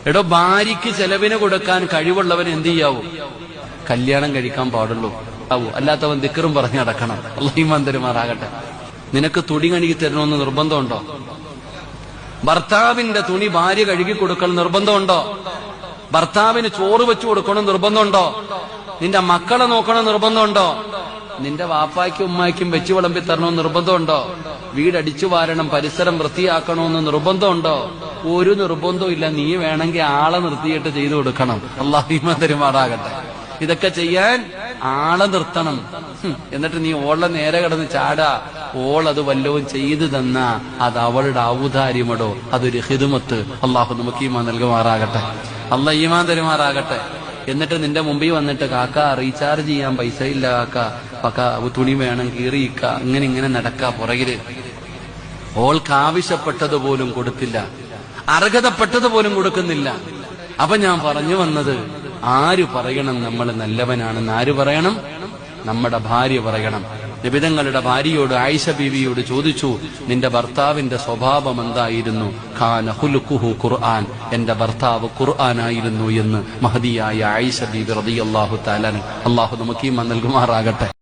എടോ, ഭാര്യയ്ക്ക് ചെലവിന് കൊടുക്കാൻ കഴിവുള്ളവൻ എന്ത് ചെയ്യാവൂ? കല്യാണം കഴിക്കാൻ പാടുള്ളൂ ആവൂ. അല്ലാത്തവൻ ദിക്റും പറഞ്ഞു നടക്കണം. അല്ലാഹു ഈമാൻ തരുമാറാകട്ടെ. നിനക്ക് തുണി കഴുകി തരണമെന്ന് നിർബന്ധമുണ്ടോ? ഭർത്താവിന്റെ തുണി ഭാര്യ കഴുകി കൊടുക്കണം നിർബന്ധമുണ്ടോ? ഭർത്താവിന് ചോറ് വെച്ചു കൊടുക്കണം നിർബന്ധമുണ്ടോ? നിന്റെ മക്കളെ നോക്കണം നിർബന്ധമുണ്ടോ? നിന്റെ വാപ്പായ്ക്കും ഉമ്മായ്ക്കും വെച്ചു വിളമ്പി തരണമെന്ന് നിർബന്ധമുണ്ടോ? വീടടിച്ചു വാരണം, പരിസരം വൃത്തിയാക്കണമെന്ന് നിർബന്ധമുണ്ടോ? ഒരു നിർബന്ധവും ഇല്ല. നീ വേണമെങ്കിൽ ആളെ നിർത്തിയിട്ട് ചെയ്തു കൊടുക്കണം. അല്ലാഹു ഈമാൻ തരുമാറാകട്ടെ. ഇതൊക്കെ ചെയ്യാൻ ആളെ നിർത്തണം. എന്നിട്ട് നീ ഓളെ നേരെ കിടന്ന് ചാടാ. ഓളത് വല്ലവും ചെയ്തു തന്നാ അത് അവളുടെ ഔദാര്യമടോ, അതൊരു ഹിദ്മത്ത്. അള്ളാഹു നമുക്ക് ഈമാൻ നൽകുമാറാകട്ടെ. അള്ളാഹ് ഈമാൻ തരുമാറാകട്ടെ. എന്നിട്ട് നിന്റെ മുമ്പിൽ വന്നിട്ട് കാക്ക റീചാർജ് ചെയ്യാൻ പൈസ ഇല്ല, കാക്ക തുണി വേണം കീറിയിക്ക, ഇങ്ങനെ നടക്കാ പുറകില്. ഓൾക്ക് ആവശ്യപ്പെട്ടതുപോലും കൊടുത്തില്ല, അർഹതപ്പെട്ടതുപോലും കൊടുക്കുന്നില്ല. അപ്പൊ ഞാൻ പറഞ്ഞു വന്നത്, ആര് പറയണം നമ്മൾ നല്ലവനാണെന്ന്? ആര് പറയണം? നമ്മുടെ ഭാര്യ പറയണം. നബിതങ്ങളുടെ ഭാര്യയോട്, ആയിഷ ബീവിയോട് ചോദിച്ചു, നിന്റെ ഭർത്താവിന്റെ സ്വഭാവം എന്തായിരുന്നു? ഖാന ഖുലുഖുഹു ഖുർആൻ, എന്റെ ഭർത്താവ് ഖുർആനായിരുന്നു എന്ന് മഹദിയായ ആയിഷ ബീവി റളിയല്ലാഹു തആല. അല്ലാഹു നമുക്ക് ഈമാൻ നൽകുമാറാകട്ടെ.